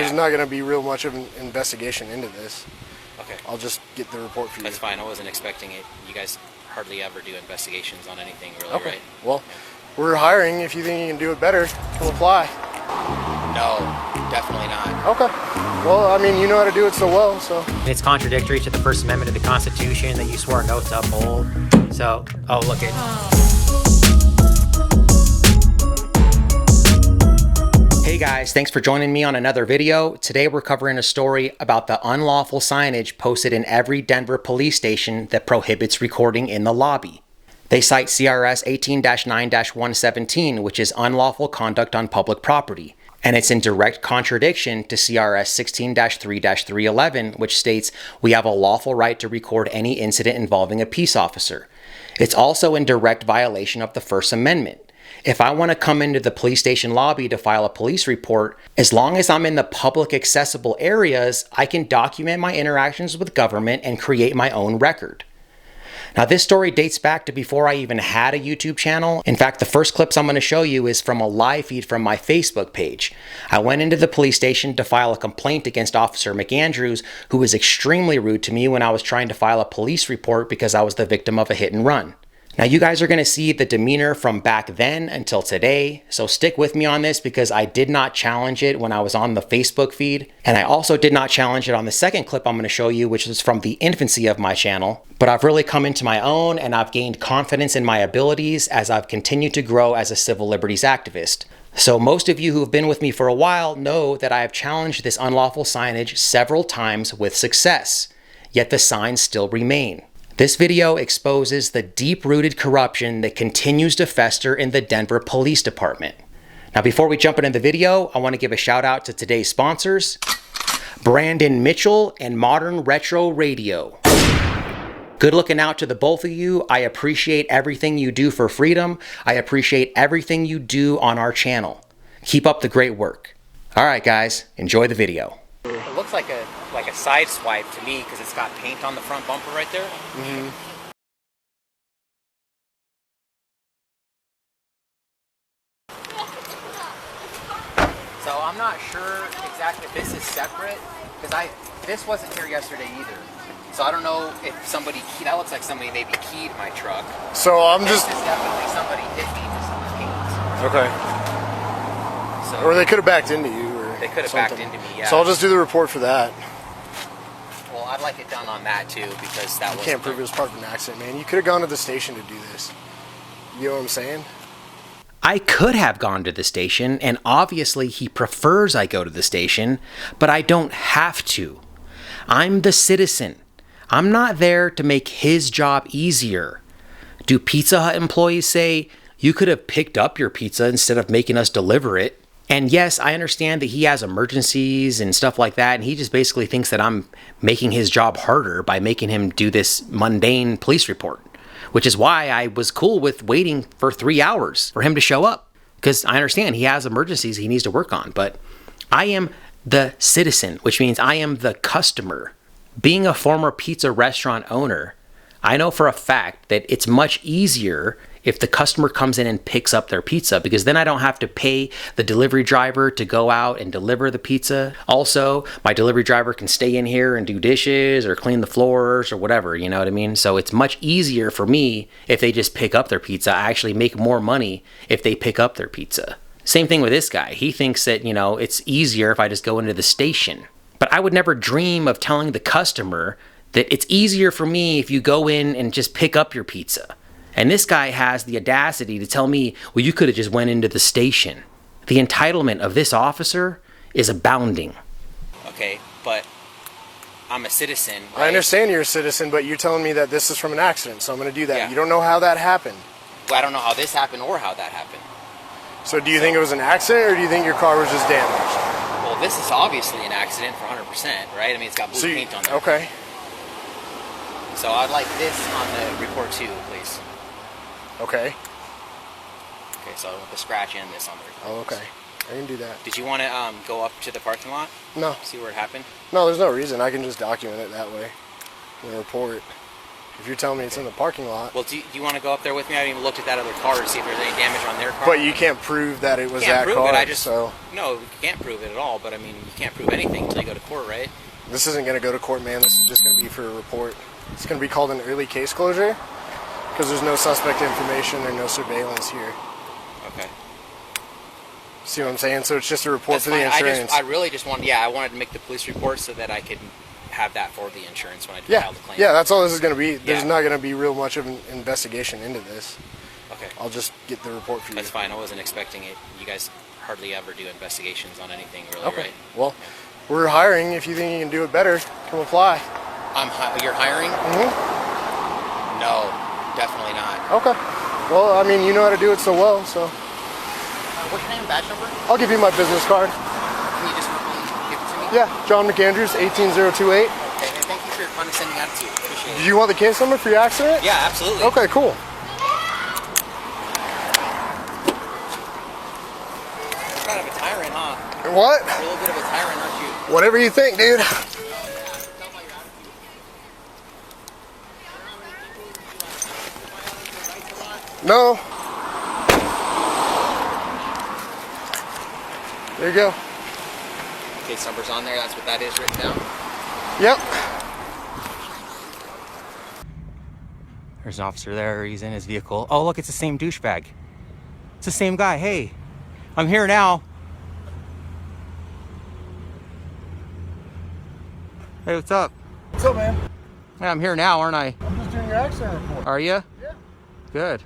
there's not going to be real much of an investigation into this. Okay. I'll just get the report for you. That's fine. I wasn't expecting it. You guys hardly ever do investigations on anything, really, okay. right? Well, we're hiring. If you think you can do it better, come apply. No, definitely not. Okay. Well, I mean, you know how to do it so well, so. It's contradictory to the First Amendment of the Constitution that you swore an oath to uphold. So, oh, look it. Hey guys, thanks for joining me on another video. Today we're covering a story about the unlawful signage posted in every Denver police station that prohibits recording in the lobby. They cite CRS 18-9-117, which is unlawful conduct on public property. And it's in direct contradiction to CRS 16-3-311, which states we have a lawful right to record any incident involving a peace officer. It's also in direct violation of the First Amendment. If I want to come into the police station lobby to file a police report, as long as I'm in the public accessible areas, I can document my interactions with government and create my own record. Now, this story dates back to before I even had a YouTube channel. In fact, the first clips I'm going to show you is from a live feed from my Facebook page. I went into the police station to file a complaint against Officer McAndrews, who was extremely rude to me when I was trying to file a police report because I was the victim of a hit and run. Now, you guys are going to see the demeanor from back then until today, so stick with me on this because I did not challenge it when I was on the Facebook feed, and I also did not challenge it on the second clip I'm going to show you, which is from the infancy of my channel. But I've really come into my own, and I've gained confidence in my abilities as I've continued to grow as a civil liberties activist. So most of you who have been with me for a while know that I have challenged this unlawful signage several times with success, yet the signs still remain. This video exposes the deep-rooted corruption that continues to fester in the Denver Police Department. Now, before we jump into the video, I want to give a shout out to today's sponsors, Brandon Mitchell and Modern Retro Radio. Good looking out to the both of you. I appreciate everything you do for freedom. I appreciate everything you do on our channel. Keep up the great work. All right, guys, enjoy the video. It looks like a side swipe to me because it's got paint on the front bumper right there. Mm-hmm. So I'm not sure exactly if this is separate because this wasn't here yesterday either. So I don't know if somebody keyed. That looks like somebody maybe keyed my truck. So I'm this just. This is definitely somebody hit me with some paint. Okay. So or they could have backed into you. They could have backed into me, yeah. So I'll just do the report for that. Well, I'd like it done on that too because that was. You can't prove it was part of an accident, man. You could have gone to the station to do this. You know what I'm saying? I could have gone to the station, and obviously he prefers I go to the station, but I don't have to. I'm the citizen. I'm not there to make his job easier. Do Pizza Hut employees say, you could have picked up your pizza instead of making us deliver it? And yes, I understand that he has emergencies and stuff like that, and he just basically thinks that I'm making his job harder by making him do this mundane police report, which is why I was cool with waiting for 3 hours for him to show up, because I understand he has emergencies he needs to work on, but I am the citizen, which means I am the customer. Being a former pizza restaurant owner, I know for a fact that it's much easier if the customer comes in and picks up their pizza, because then I don't have to pay the delivery driver to go out and deliver the pizza. Also, my delivery driver can stay in here and do dishes or clean the floors or whatever, you know what I mean? So it's much easier for me if they just pick up their pizza. I actually make more money if they pick up their pizza. Same thing with this guy. He thinks that, you know, it's easier if I just go into the station. But I would never dream of telling the customer that it's easier for me if you go in and just pick up your pizza. And this guy has the audacity to tell me, well, you could have just went into the station. The entitlement of this officer is abounding. Okay, but I'm a citizen. Right? I understand you're a citizen, but you're telling me that this is from an accident, so I'm going to do that. Yeah. You don't know how that happened. Well, I don't know how this happened or how that happened. So do you think it was an accident, or do you think your car was just damaged? Well, this is obviously an accident for 100%, right? I mean, it's got blue paint on there. Okay. So I'd like this on the report too, please. Okay. Okay, so the scratch and this on the report. Oh, okay. I can do that. Did you want to go up to the parking lot? No. See where it happened? No, there's no reason. I can just document it that way in the report. If you're telling me it's in the parking lot. Well, do you want to go up there with me? I haven't even looked at that other car to see if there's any damage on their car. But you can't prove that it was that prove car. It. So no, you can't prove it at all. But I mean, you can't prove anything until you go to court, right? this isn't going to go to court, man. This is just going to be for a report. It's going to be called an early case closure because there's no suspect information or no surveillance here. Okay. See what I'm saying? So it's just a report That's for the fine. insurance. I really just wanted, I wanted to make the police report so that I could have that for the insurance when I file the claim. Yeah, that's all this is going to be. There's Yeah. not going to be real much of an investigation into this. Okay. I'll just get the report for you. That's fine. I wasn't expecting it. You guys hardly ever do investigations on anything, really, Okay. right? Well, we're hiring. If you think you can do it better, come apply. You're hiring? Mm-hmm. No, definitely not. Okay. Well, I mean, you know how to do it so well, so. What's your name and badge number? I'll give you my business card. Can you just give it to me? Yeah, John McAndrews, 18028. Okay, and thank you for your condescending attitude. Appreciate Do it. you want the case number for your accident? Yeah, absolutely. Okay, cool. You're kind of a tyrant, huh? What? You're a little bit of a tyrant, aren't you? Whatever you think, dude. No. There you go. Case number's on there. That's what that is written down. Yep. There's an officer there. He's in his vehicle. Oh, look, it's the same douchebag. It's the same guy. Hey, I'm here now. Hey, what's up? What's up, man? Yeah, I'm here now, aren't I? I'm just doing your accident report. Are you? Yeah. Good.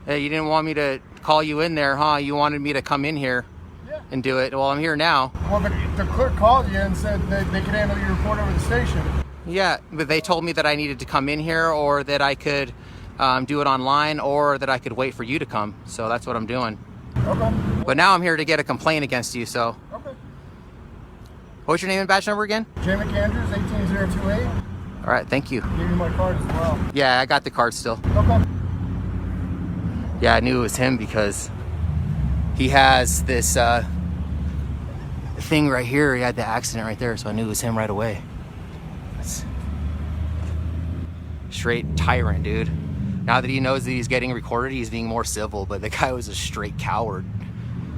Hey, you didn't want me to call you in there, huh? You wanted me to come in here and do it. Well, I'm here now. Well, the clerk called you and said that they could handle your report over the station. Yeah, but they told me that I needed to come in here, or that I could do it online, or that I could wait for you to come. So that's what I'm doing. Okay. But now I'm here to get a complaint against you, so. Okay. What's your name and badge number again? J. McAndrews, 18028. All right, thank you. Give you my card as well. Yeah, I got the card still. Okay. Yeah, I knew it was him because he has this thing right here. He had the accident right there, so I knew it was him right away. That's straight tyrant, dude. Now that he knows that he's getting recorded, he's being more civil, but the guy was a straight coward.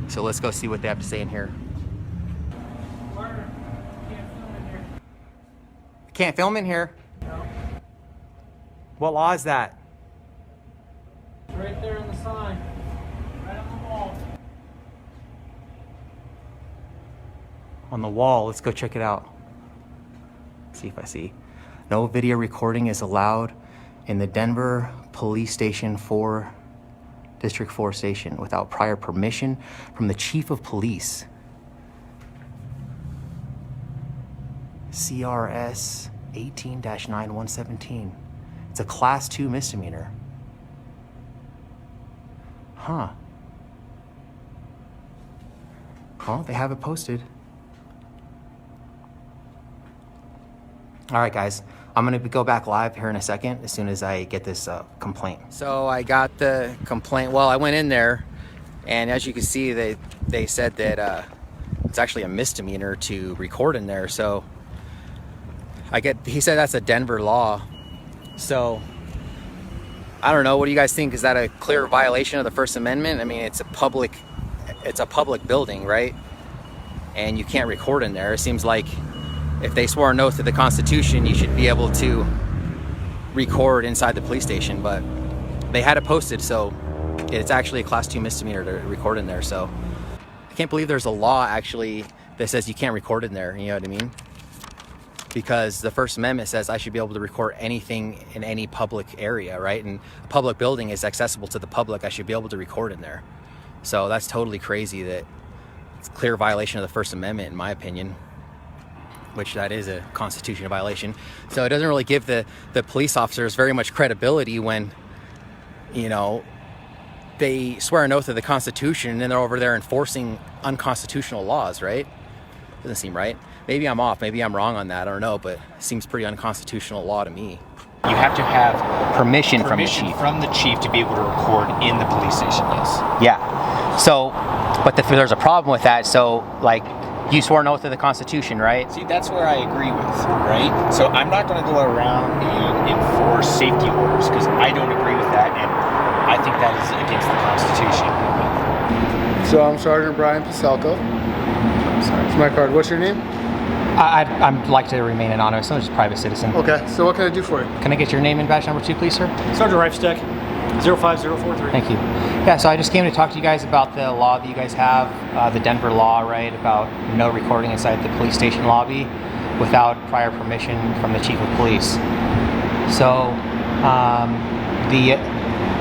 So let's go see what they have to say in here. Can't film in here? No. What law is that? It's right there on the sign. Right on the wall. On the wall, let's go check it out. See if I see. No video recording is allowed in the Denver Police Station 4, District 4 station without prior permission from the Chief of Police. CRS 18-9117. It's a Class 2 misdemeanor. Huh. Well, they have it posted. All right, guys. I'm gonna go back live here in a second as soon as I get this complaint. So I got the complaint. Well, I went in there, and as you can see, they said that it's actually a misdemeanor to record in there. So he said that's a Denver law. So I don't know. What do you guys think? Is that a clear violation of the First Amendment? I mean, it's a public building, right? And you can't record in there. It seems like if they swore an oath to the Constitution, you should be able to record inside the police station. But they had it posted, so it's actually a Class 2 misdemeanor to record in there. So I can't believe there's a law actually that says you can't record in there. You know what I mean? Because the First Amendment says I should be able to record anything in any public area, right? And a public building is accessible to the public. I should be able to record in there. So that's totally crazy. That it's a clear violation of the First Amendment, in my opinion, which that is a constitutional violation. So it doesn't really give the police officers very much credibility when, you know, they swear an oath to the Constitution and they're over there enforcing unconstitutional laws, right? Doesn't seem right. Maybe I'm off. Maybe I'm wrong on that. I don't know, but it seems pretty unconstitutional law to me. You have to have Permission from the chief. from the chief to be able to record in the police station, yes. Yeah. So, but there's a problem with that. So, like, You swore an oath to the Constitution, right? See, that's where I agree with, right? So I'm not going to go around and enforce safety orders because I don't agree with that, and I think that is against the Constitution. So I'm Sergeant Brian Pacelko. Sorry. It's my card. What's your name? I'd like to remain anonymous. I'm just a private citizen. Okay, so what can I do for you? Can I get your name and badge number 2, please, sir? Sergeant Riefstek, 05043. Thank you. Yeah, so I just came to talk to you guys about the law that you guys have, the Denver law, right, about no recording inside the police station lobby without prior permission from the chief of police. So the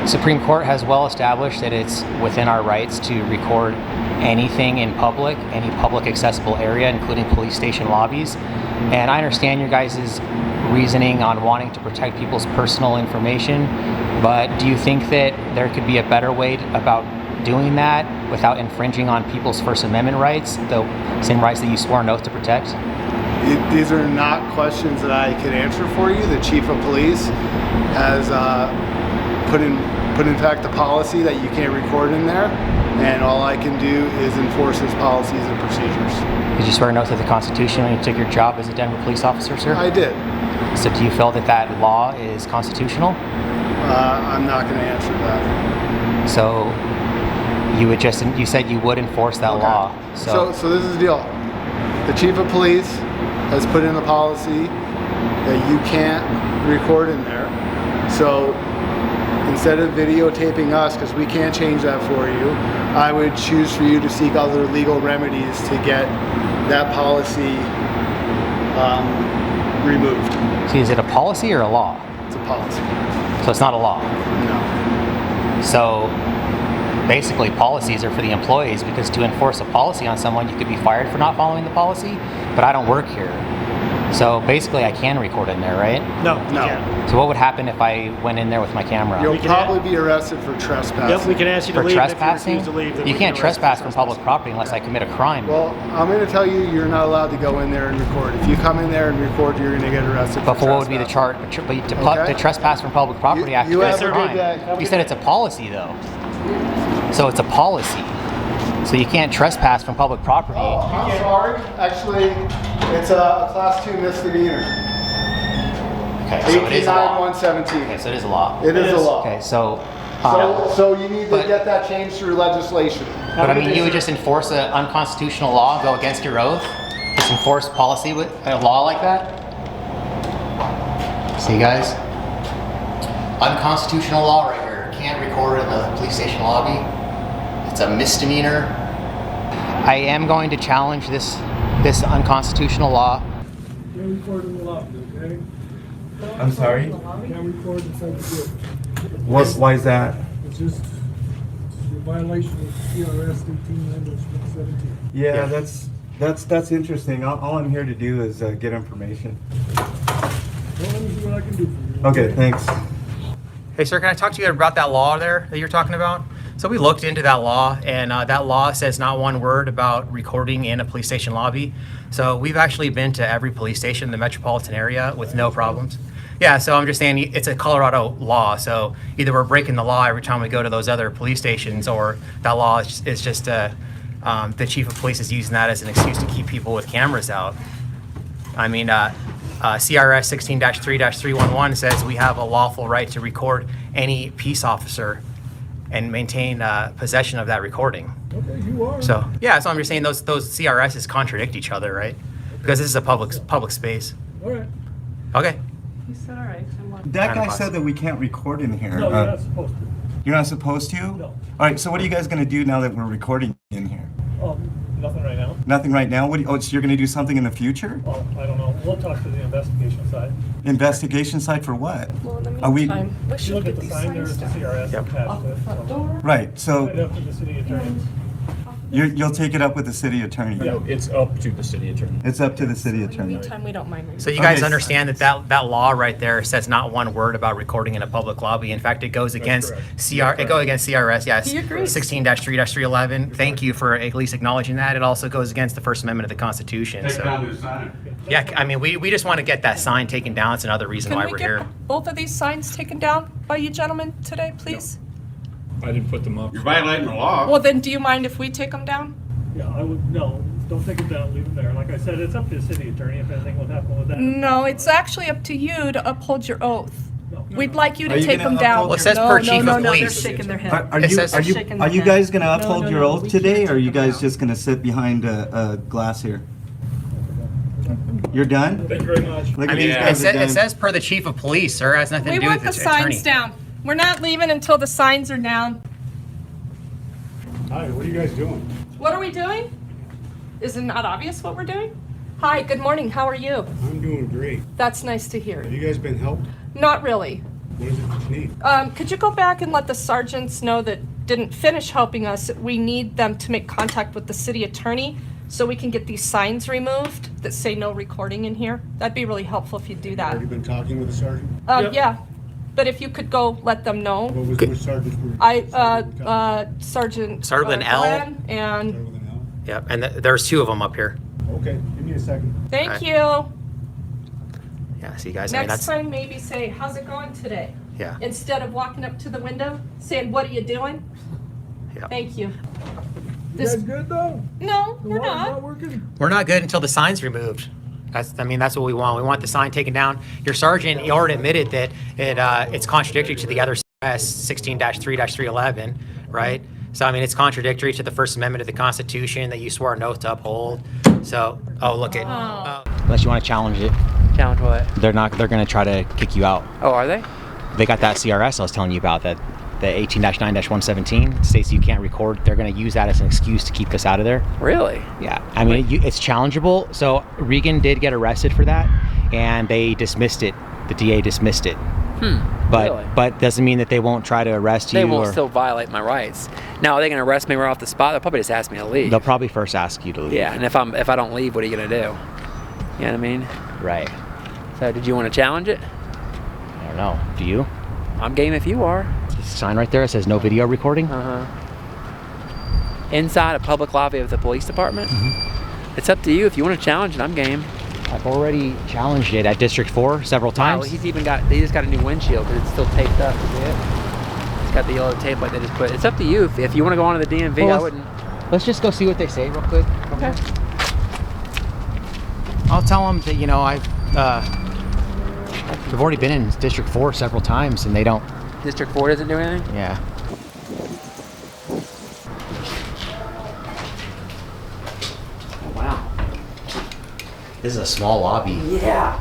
Supreme Court has well established that it's within our rights to record anything in public, any public accessible area, including police station lobbies. And I understand your guys' reasoning on wanting to protect people's personal information, but do you think that there could be a better way about doing that without infringing on people's First Amendment rights, the same rights that you swore an oath to protect? These are not questions that I could answer for you. The chief of police has put in fact the policy that you can't record in there, and all I can do is enforce his policies and procedures. Did you swear an oath to the Constitution when you took your job as a Denver police officer, sir? I did. So do you feel that that law is constitutional? I'm not going to answer that. So you said you would enforce that law. So this is the deal. The chief of police has put in a policy that you can't record in there. So instead of videotaping us, because we can't change that for you, I would choose for you to seek other legal remedies to get that policy removed. See, is it a policy or a law? It's a policy. So it's not a law. No. So basically policies are for the employees, because to enforce a policy on someone, you could be fired for not following the policy, but I don't work here. So basically I can record in there, right? No. So what would happen if I went in there with my camera? You'll probably be arrested for trespassing. Yep, we can ask you to For leave. trespassing? If you refuse to leave, then You we can't can arrest trespass you from for public trespassing. property unless I commit a crime. Well, I'm going to tell you, you're not allowed to go in there and record. If you come in there and record, you're going to get arrested But for what would be the trespassing. charge? To Okay. trespass from public property, I have to You commit have a a crime. good day. You said it's a policy, though. So it's a policy. So you can't trespass from public property. I'm sorry. Actually, it's a class 2 misdemeanor. Okay, so it is a law. 17117. Okay, so it is a law. It is a law. Okay, so. So you need to but- get that changed through legislation. But I mean, you would just enforce an unconstitutional law, go against your oath, just enforce policy with a law like that? See, guys? Unconstitutional law right here. Can't record in the police station lobby. It's a misdemeanor. I am going to challenge this unconstitutional law. Can't record in the lobby, okay? I'm sorry? Can't record inside the building. Why is that? It's just a violation of CRS 18-117. Yeah, that's interesting. All I'm here to do is get information. Well, let me see what I can do for you. Okay, thanks. Hey, sir, can I talk to you about that law there that you're talking about? So we looked into that law, and that law says not one word about recording in a police station lobby. So we've actually been to every police station in the metropolitan area with no problems. Yeah, so I'm just saying it's a Colorado law. So either we're breaking the law every time we go to those other police stations, or that law is just the chief of police is using that as an excuse to keep people with cameras out. I mean, CRS 16-3-311 says we have a lawful right to record any peace officer and maintain possession of that recording. Okay, you are. So yeah, so I'm just saying those CRSs contradict each other, right? Because this is a public space. All right. Okay. You said all right. That guy said that we can't record in here. No, you're not supposed to. You're not supposed to? No. All right, so what are you guys going to do now that we're recording in here? Nothing right now. Nothing right now? So you're going to do something in the future? I don't know. We'll talk to the investigation side. Investigation site for what? Well, in the Are we- meantime, we If you look should at get the these sign, signs there's the down. CRS attached Off to the it. front So door. Right, right so up to the city attorney. you'll take it up with the city attorney? No, it's up to the city attorney. It's up to the city In the attorney. meantime, we don't mind. So you guys Okay. understand that law right there says not one word about recording in a public lobby. In fact, it goes against correct. It goes against CRS. Yes. He agrees. 16-3-311. Thank you for at least acknowledging that. It also goes against the First Amendment of the Constitution. Yeah, I mean, we just want to get that sign taken down. It's another reason Can why we we're get here. both of these signs taken down by you gentlemen today, please? I didn't put them up. You're violating the law. Well, then, do you mind if we take them down? Yeah, I would, no. Don't take them down, leave them there. Like I said, it's up to the city attorney if anything will happen with that. No, it's actually up to you to uphold your oath. No. We'd like you Are to you take gonna them down. uphold Well, it says no, per no, chief no, of no, police. they're shaking their head. Are It you says- are you Shaking are their you head. guys gonna No, uphold no, your no, oath we today, can't or are you take them guys out. just gonna sit behind a glass here? You're done? Thank you very much. Look I at mean, these guys are it done. says per the chief of police, sir. It has nothing We to do want with the the attorney. signs down. We're not leaving until the signs are down. Hi, what are you guys doing? What are we doing? Is it not obvious what we're doing? Hi, good morning. How are you? I'm doing great. That's nice to hear. Have you guys been helped? Not really. What is it that you need? Could you go back and let the sergeants know that didn't finish helping us? We need them to make contact with the city attorney so we can get these signs removed that say no recording in here. That'd be really helpful if you do that. Already been talking with the sergeant? Yep. Yeah, but if you could go let them know. What was which sergeant were Sergeant. Sergeant L. Glenn and, Sergeant with an L? Yep, and there's two of them up here. Okay, give me a second. thank Right. you. Yeah, see, guys. I mean, Next that's time, maybe say, how's it going today? yeah. Instead of walking up to the window, saying, what are you doing? Yeah. Thank you. You This, guys good though? no, The we're water's not. not working? We're not good until the sign's removed. That's what we want. We want the sign taken down. Your sergeant, he already admitted that it's contradictory to the other CS 16-3-311, right? So I mean, it's contradictory to the First Amendment of the Constitution that you swore an oath to uphold. So, look at. Unless you want to challenge it, Challenge what? they're going to try to kick you out. Oh, are they? They got that CRS I was telling you about, that the 18-9-117 states you can't record. They're going to use that as an excuse to keep us out of there. Really? Yeah, I mean, it's challengeable. So Regan did get arrested for that, and they dismissed it. The DA dismissed it. But Really? but doesn't mean that they won't try to arrest you. They won't or still violate my rights. Now, are they going to arrest me right off the spot? They'll probably just ask me to leave. they'll probably first ask you to leave. Yeah, and if I don't leave, what are you going to do? You know what I mean? Right. So, did you want to challenge it? I don't know. Do you? I'm game if you are. There's a sign right there that says no video recording. Inside a public lobby of the police department? It's up to you. If you want to challenge it, I'm game. I've already challenged it at District 4 several times. Wow, he just got a new windshield because it's still taped up. You see it? It's got the yellow tape like they just put. It's up to you. If you want to go on to the DMV, Well, I wouldn't. Let's just go see what they say real quick. Okay. I'll tell them that, we've already been in District 4 several times, and they don't. District 4 doesn't do anything? Yeah. Oh, wow. This is a small lobby. Yeah.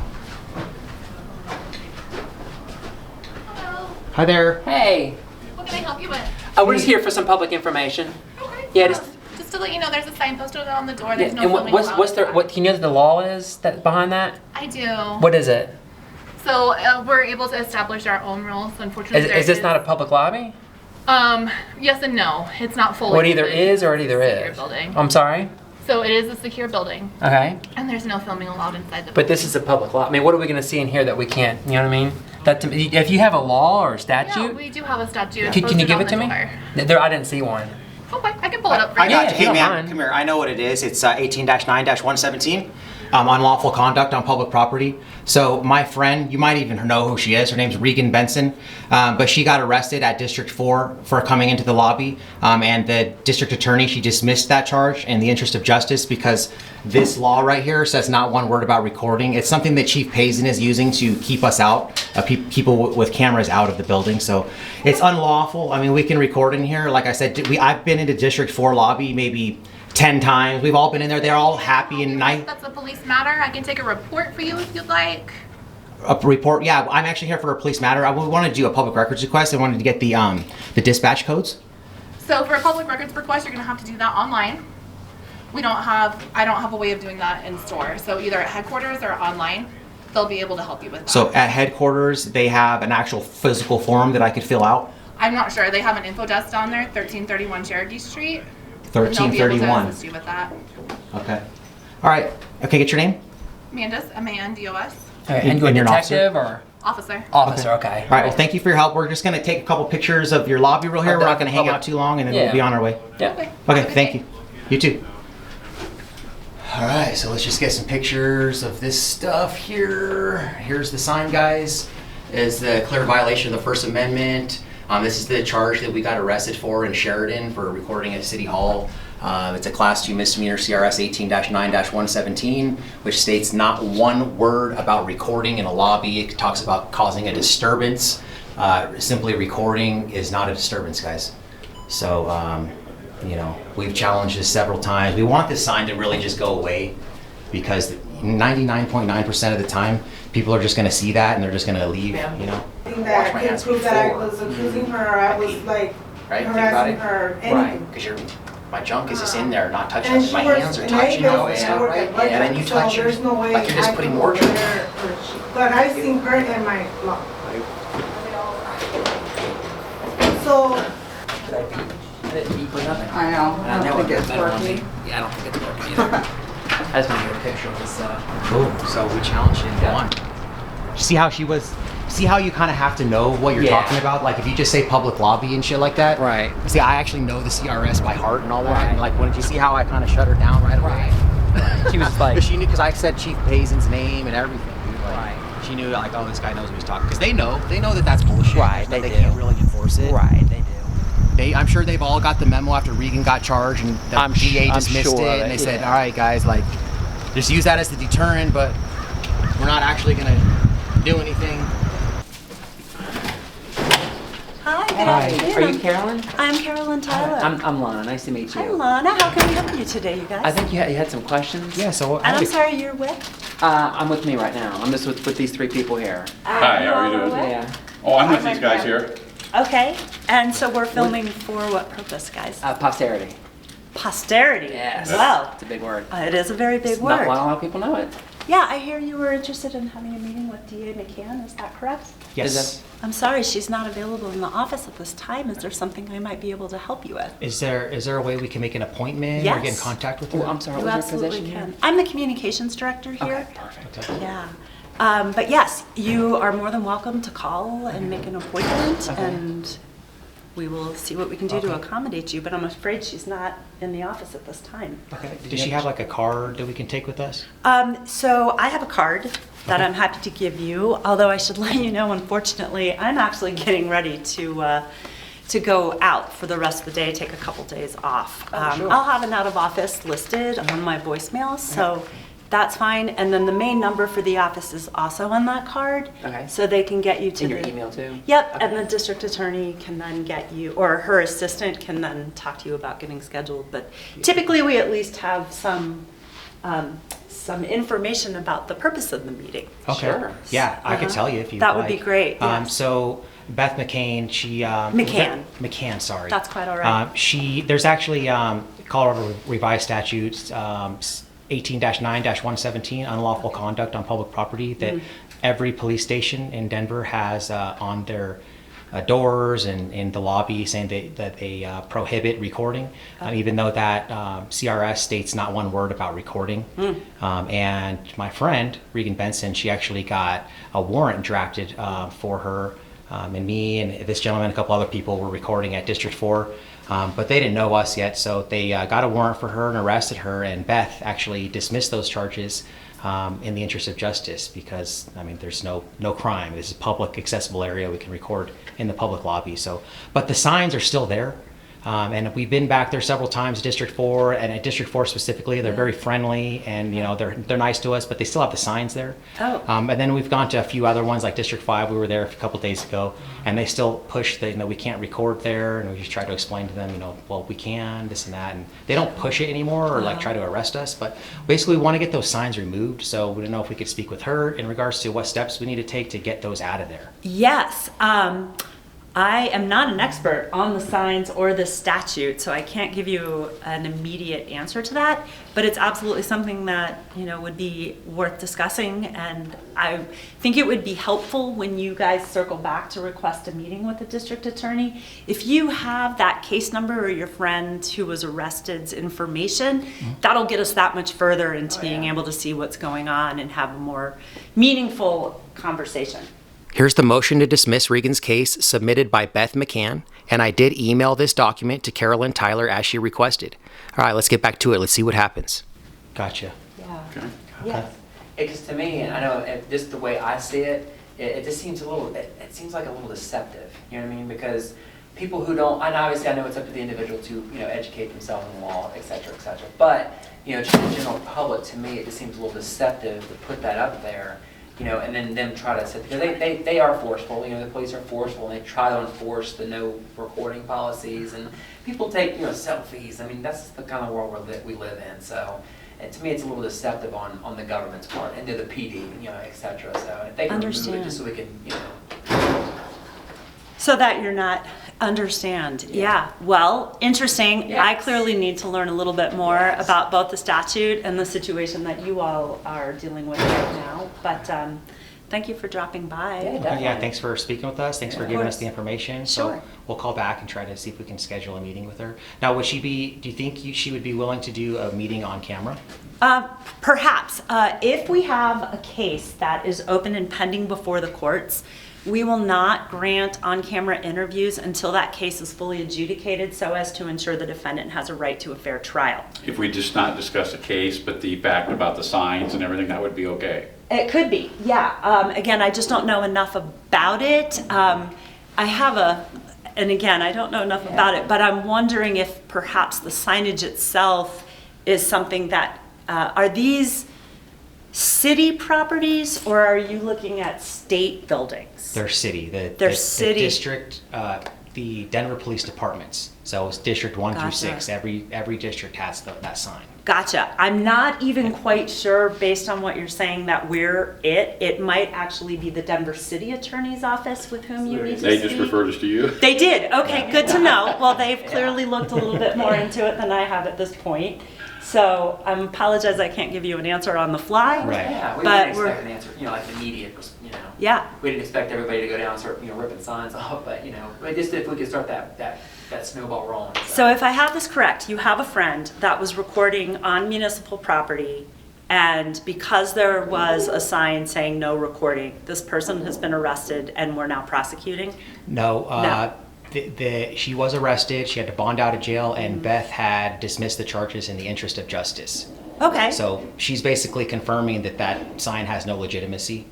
Hi there. Hey. What can I help you with? We're just here for some public information. Okay. Yeah, just. Just to let you know, there's a sign posted on the door. There's no and filming what's allowed. there? What can you know what the law is that behind that? I do. What is it? So we're able to establish our own rules. Unfortunately, Is this not a public lobby? Yes and no. It's not fully. What either open. is or it either Secure is. building. I'm sorry. So it is a secure building, Okay. and there's no filming allowed inside the. But this is a public law. I mean, what are we going to see in here that we can't? You know what I mean? That to me, if you have a law or a Yeah, statute, we do have a statute. It's can you posted give on it to the me? door. There, I didn't see one. Okay, I can pull it up for I you. got Yeah, you. Hey, you don't man, mind. come here. I know what it is. It's 18-9-117. Unlawful conduct on public property. So my friend, you might even know who she is. Her name's Regan Benson, but she got arrested at District 4 for coming into the lobby, and the district attorney, she dismissed that charge in the interest of justice because this law right here says not one word about recording. It's something that Chief Payson is using to keep us out, people with cameras out of the building. So it's unlawful. I mean, we can record in here. Like I said, I've been into District 4 lobby maybe 10 times. We've all been in there. They're all happy and nice. That's a police matter. I can take a report for you if you'd like. A report? Yeah, I'm actually here for a police matter. We wanted to do a public records request. I wanted to get the dispatch codes. So for a public records request, you're gonna have to do that online. I don't have a way of doing that in store. So either at headquarters or online, they'll be able to help you with that. So at headquarters, they have an actual physical form that I could fill out. I'm not sure. They have an info desk down there, 1331 Cherokee Street. And they'll be able to 1331. assist you with that. Okay. All right. Okay, get your name. Mandus, M-A-N-D-O-S, And you a And you're an detective or officer. officer? Okay. All right. Well, thank you for your help. We're just going to take a couple pictures of your lobby real here. We're not going to hang out too long, and then we'll be on our way. Yeah. Okay. Okay, thank you. You too. All right, so let's just get some pictures of this stuff here. Here's the sign, guys. Is the clear violation of the First Amendment. This is the charge that we got arrested for in Sheridan for recording at City Hall. It's a Class 2 misdemeanor, CRS 18-9-117, which states not one word about recording in a lobby. It talks about causing a disturbance. Simply recording is not a disturbance, guys. So, you know, we've challenged this several times. We want this sign to really just go away, because 99.9% of the time, people are just going to see that and they're just going to leave, you know. That could prove that I was accusing her, I was like harassing her, anything. Right, because my junk is just in there, not touching And it. My she works- hands are and touching I it, work right? at budget, And then you so touch your, there's no way like you're just I putting can more go junk. there, but I've seen her in my block. So, I didn't beep or nothing. I know, I don't think it's working. Yeah, I don't think it's working either. I just want to get a picture of this. Cool. So we challenged it. Go on. See how she was. See how you kind of have to know what you're talking about? Like if you just say public lobby and shit like that. Right. See, I actually know the CRS by heart and all that. And like, when did you see how I kind of shut her down right away? She was like, she knew, because I said Chief Pazin's name and everything. Dude. Like, right. She knew, like, oh, this guy knows what he's talking. Because they know that that's bullshit. Right. They can't really enforce it. Right. They do. I'm sure they've all got the memo after Regan got charged and the DA dismissed it, and they said, all right, guys, like, just use that as the deterrent, but we're not actually going to do anything. Hi, good Hi. afternoon. Are you Carolyn? I'm Carolyn Tyler. I'm Lana. Nice to meet you. Hi, Lana. How can we help you today, you guys? I think you had some questions. Yeah, so And I'm sorry, you're with? I'm with me right now. I'm just with these three people here. Hi, how are you doing? Yeah. Oh, I'm with these guys here. Okay. And so we're filming for what purpose, guys? Posterity. Posterity? Yes. Wow. It's a big word. It is a very big It's word. Not a lot of people know it. Yeah, I hear you were interested in having a meeting with DA McCann. Is that correct? Yes. I'm sorry, she's not available in the office at this time. Is there something I might be able to help you with? Is there a way we can make an appointment Yes. or get in contact with her? Oh, I'm sorry. You What was your absolutely position can. here? I'm the communications director here. Okay, perfect. Okay. Yeah. But yes, you are more than welcome to call and make an appointment, and we will see what we can do to accommodate you, but I'm afraid she's not in the office at this time. Okay. Does she have like a card that we can take with us? So I have a card that I'm happy to give you, although I should let you know, unfortunately, I'm actually getting ready to go out for the rest of the day, take a couple days off. I'll have an out of office listed on my voicemail, so that's fine. And then the main number for the office is also on that card. Okay. So they can get you to In your email too? Yep, Okay. and the district attorney can then get you, or her assistant can then talk to you about getting scheduled. But typically we at least have some information about the purpose of the meeting. Okay. Sure. Yeah, I could tell you if you That would be great, yes. So Beth McCain, she McCann, sorry. That's quite all right. There's actually Colorado revised statutes 18-9-117, unlawful conduct on public property, that every police station in Denver has on their doors and in the lobby, saying that they prohibit recording, even though that CRS states not one word about recording. And my friend, Regan Benson, she actually got a warrant drafted for her, and me and this gentleman and a couple other people were recording at District 4. But they didn't know us yet, so they got a warrant for her and arrested her, and Beth actually dismissed those charges in the interest of justice, because, I mean, there's no crime. This is a public accessible area. We can record in the public lobby. So, but the signs are still there. And we've been back there several times, District 4, and at District 4 specifically, they're very friendly, and you know they're nice to us, but they still have the signs there. And then we've gone to a few other ones, like District 5. We were there a couple days ago, and they still push that we can't record there, and we just try to explain to them, well, we can, this and that, and they don't push it anymore or like try to arrest us, but basically we want to get those signs removed. So we don't know if we could speak with her in regards to what steps we need to take to get those out of there. Yes. I am not an expert on the signs or the statute, so I can't give you an immediate answer to that, but it's absolutely something that, would be worth discussing, and I think it would be helpful when you guys circle back to request a meeting with the district attorney. If you have that case number or your friend who was arrested's information, that'll get us that much further into being able to see what's going on and have a more meaningful conversation. Here's the motion to dismiss Regan's case submitted by Beth McCann, and I did email this document to Carolyn Tyler as she requested. All right, let's get back to it. Let's see what happens. Gotcha. Yeah. Okay. Yes. Because to me, and I know just the way I see it, it just seems it seems like a little deceptive. You know what I mean? Because people who don't, and obviously I know it's up to the individual to, educate themselves in the law, et cetera, but, just the general public, to me, it just seems a little deceptive to put that up there, and then them try to sit, because they are forceful, the police are forceful, and they try to enforce the no recording policies, and people take, selfies. I mean, that's the kind of world we live in, so. And to me, it's a little deceptive on the government's part, and to the PD, et cetera. So if they can remove it just so we can, So that you're not, understand. Yeah. Well, interesting. Yes. I clearly need to learn a little bit more about both the statute and the situation that you all are dealing with right now. But thank you for dropping by. Yeah, thanks for speaking with us. Thanks for giving us the information. Sure. So we'll call back and try to see if we can schedule a meeting with her. Now, do you think she would be willing to do a meeting on camera? Perhaps. If we have a case that is open and pending before the courts, we will not grant on-camera interviews until that case is fully adjudicated so as to ensure the defendant has a right to a fair trial. If we just not discuss the case, but the fact about the signs and everything, that would be okay? It could be, yeah. Again, I just don't know enough about it. And again, I don't know enough about it, but I'm wondering if perhaps the signage itself is something that, are these city properties or are you looking at state buildings? They're city. They're city. The district, the Denver Police Departments. So it's District 1 through 6. Every district has that sign. Gotcha. I'm not even quite sure, based on what you're saying, that we're it. It might actually be the Denver City Attorney's Office with whom you need to speak. They just referred us to you? They did. Okay, good to know. Well, they've clearly looked a little bit more into it than I have at this point. So I apologize I can't give you an answer on the fly. Right. Yeah, we but didn't expect an answer, like immediate, Yeah. We didn't expect everybody to go down and start, ripping signs off, but, just if we could start that snowball rolling. So if I have this correct, you have a friend that was recording on municipal property, and because there was a sign saying no recording, this person has been arrested and we're now prosecuting? No. She was arrested. She had to bond out of jail, and Beth had dismissed the charges in the interest of justice. Okay. So she's basically confirming that sign has no legitimacy.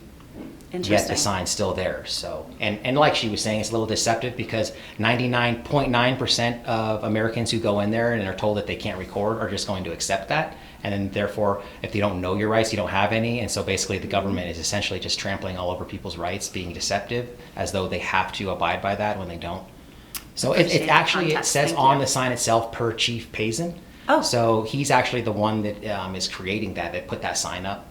Interesting. Yet the sign's still there. So, and like she was saying, it's a little deceptive because 99.9% of Americans who go in there and are told that they can't record are just going to accept that. And then therefore, if you don't know your rights, you don't have any. And so basically the government is essentially just trampling all over people's rights, being deceptive, as though they have to abide by that when they don't. So it says on the sign itself, per Chief Payson. Oh. So he's actually the one that is creating that put that sign up.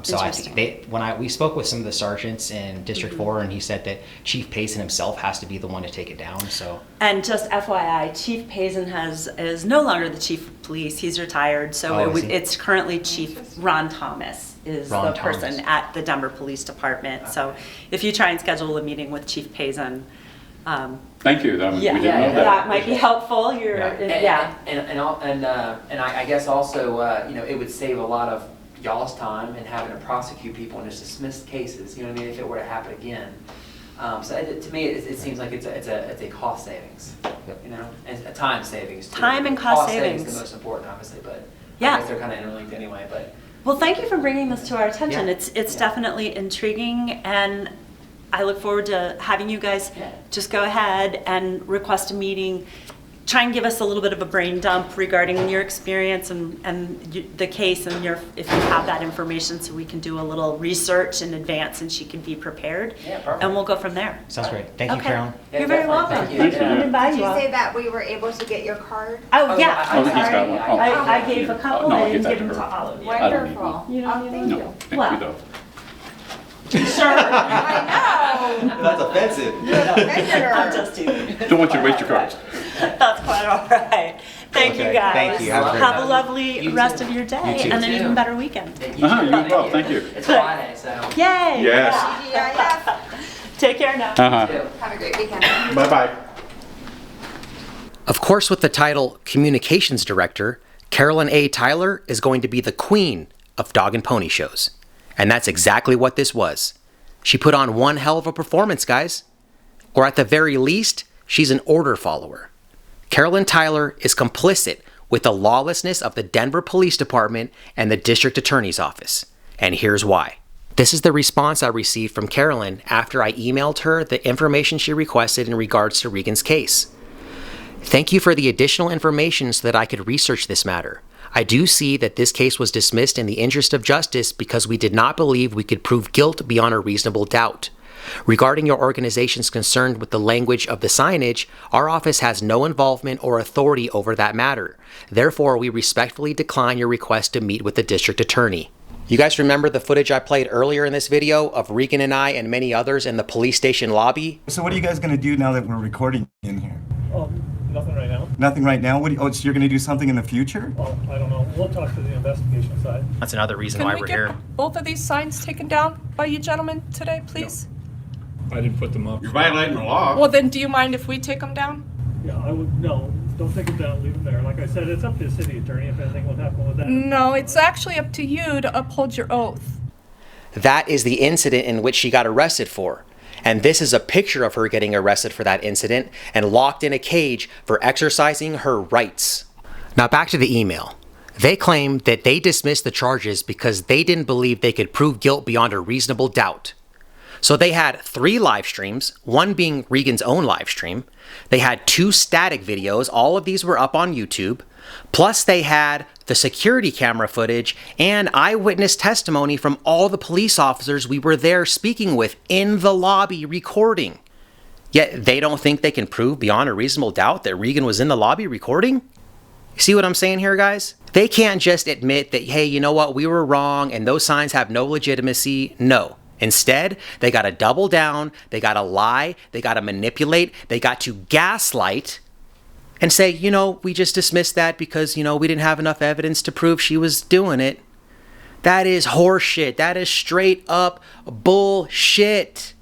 So I think we spoke with some of the sergeants in District 4, and he said that Chief Payson himself has to be the one to take it down. So. And just FYI, Chief Payson is no longer the chief of police. He's retired. So it's currently Chief Ron Thomas is the person at the Denver Police Department. Okay. So if you try and schedule a meeting with Chief Payson. Thank you. We didn't know that. That might be helpful. And I guess also, it would save a lot of y'all's time in having to prosecute people and just dismiss cases. If it were to happen again. So to me, it seems like it's a cost savings. And a time savings too. Time and cost savings is the most important, obviously, but yeah, I guess they're kind of interlinked anyway. But well, thank you for bringing this to our attention. It's definitely intriguing, and I look forward to having you guys just go ahead and request a meeting. Try and give us a little bit of a brain dump regarding your experience and the case, and if you have that information, so we can do a little research in advance and she can be prepared. Yeah, perfect. And we'll go from there. Sounds great. Thank you, Carolyn. You're very welcome. Thank you. Did you say that we were able to get your card? Oh, yeah. Oh, he's got one. Oh. I gave a couple. No, I I'll didn't get give that them to to her. all of you. Wonderful. You don't need No, thank you though. Sure. I know. That's offensive. I'm just teasing. Don't want you to waste your cards. That's quite all right. Thank you, guys. Thank you. Have a great Have a night. lovely rest of your day too. and an even better weekend. You as well. Thank you. It's Friday, so. Yay! Yes. Yeah. Take care now. Have a great weekend. Bye-bye. Of course, with the title Communications Director, Carolyn A. Tyler is going to be the queen of dog and pony shows. And that's exactly what this was. She put on one hell of a performance, guys. Or at the very least, she's an order follower. Carolyn Tyler is complicit with the lawlessness of the Denver Police Department and the District Attorney's Office. And here's why. This is the response I received from Carolyn after I emailed her the information she requested in regards to Regan's case. Thank you for the additional information so that I could research this matter. I do see that this case was dismissed in the interest of justice because we did not believe we could prove guilt beyond a reasonable doubt. Regarding your organization's concern with the language of the signage, our office has no involvement or authority over that matter. Therefore, we respectfully decline your request to meet with the district attorney. You guys remember the footage I played earlier in this video of Regan and I and many others in the police station lobby? So what are you guys going to do now that we're recording in here? Nothing right now. Nothing right now? So you're going to do something in the future? Well, I don't know. We'll talk to the investigation side. That's another reason Can why we we're get here. both of these signs taken down by you gentlemen today, please? I didn't put them up. You're violating the law. Well, then do you mind if we take them down? Yeah, I would, no, don't take them down, leave them there. Like I said, it's up to the city attorney if anything would happen with that. No, it's actually up to you to uphold your oath. That is the incident in which she got arrested for. And this is a picture of her getting arrested for that incident and locked in a cage for exercising her rights. Now back to the email. They claim that they dismissed the charges because they didn't believe they could prove guilt beyond a reasonable doubt. So they had 3 live streams, one being Regan's own live stream. They had 2 static videos, all of these were up on YouTube. Plus they had the security camera footage and eyewitness testimony from all the police officers we were there speaking with in the lobby recording. Yet they don't think they can prove beyond a reasonable doubt that Regan was in the lobby recording? You see what I'm saying here, guys? They can't just admit that, hey, you know what, we were wrong and those signs have no legitimacy. No. Instead, they got to double down, they got to lie, they got to manipulate, they got to gaslight and say, you know, we just dismissed that because, you know, we didn't have enough evidence to prove she was doing it. That is horseshit. That is straight up bullshit.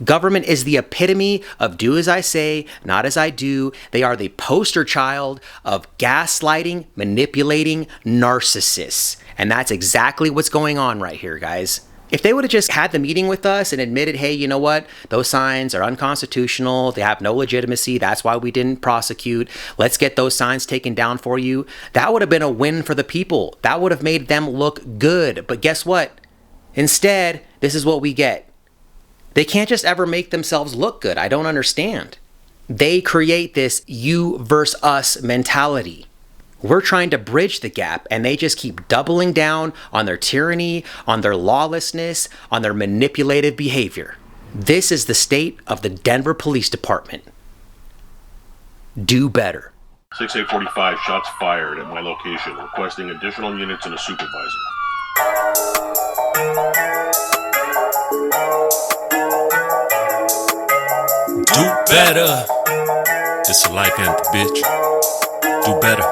Government is the epitome of do as I say, not as I do. They are the poster child of gaslighting, manipulating narcissists. And that's exactly what's going on right here, guys. If they would have just had the meeting with us and admitted, hey, you know what, those signs are unconstitutional, they have no legitimacy, that's why we didn't prosecute, let's get those signs taken down for you, that would have been a win for the people. That would have made them look good. But guess what? Instead, this is what we get. They can't just ever make themselves look good. I don't understand. They create this you versus us mentality. We're trying to bridge the gap and they just keep doubling down on their tyranny, on their lawlessness, on their manipulative behavior. This is the state of the Denver Police Department. Do better. 6:45 shots fired at my location, requesting additional units and a supervisor. Do better. It's a life anthem, bitch. Do better.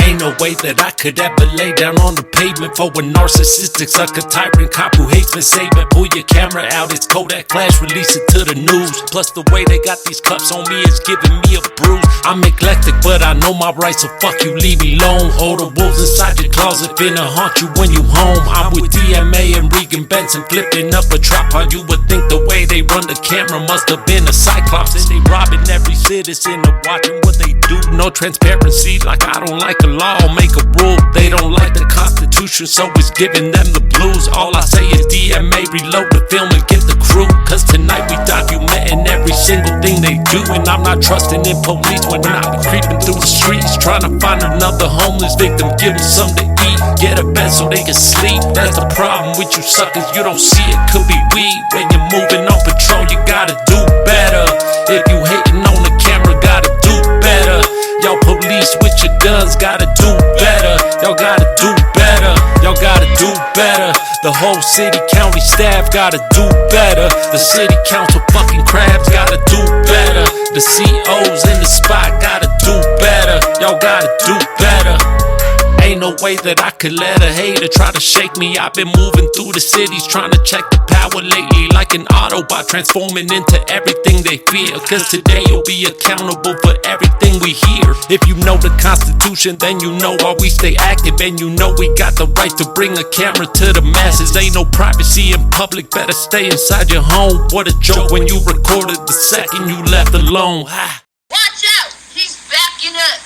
Ain't no way that I could ever lay down on the pavement for a narcissistic sucker tyrant cop who hates me saving. Pull your camera out, it's Kodak flash, release it to the news. Plus the way they got these cuffs on me is giving me a bruise. I'm eclectic, but I know my rights, so fuck you, leave me alone. All the wolves inside your closet finna haunt you when you home. I'm with DMA and Regan Benson, flipping up a trap on you would think the way they run the camera must have been a cyclops. And they robbing every citizen of watching what they do. No transparency, like I don't like a law, make a rule. They don't like the Constitution, so it's giving them the blues. All I say is DMA, reload the film and get the crew. Cause tonight we documenting every single thing they do. And I'm not trusting in police when I be creeping through the streets, trying to find another homeless victim, give them something to eat, get a bed so they can sleep. That's the problem with you suckers, you don't see it, could be weed. When you're moving on patrol, you gotta do better. If you hating on the camera, gotta do better. Y'all police with your guns gotta do better. Y'all gotta do better. Y'all gotta do better. The whole city, county staff gotta do better. The city council fucking crabs gotta do better. The COs in the spot gotta do better. Y'all gotta do better. Ain't no way that I could let a hater try to shake me. I've been moving through the cities trying to check the power lately, like an Autobot transforming into everything they fear. Cause today you'll be accountable for everything we hear. If you know the Constitution, then you know why we stay active. And you know we got the right to bring a camera to the masses. Ain't no privacy in public, better stay inside your home. What a joke when you recorded the second you left alone. Watch out, he's backing up.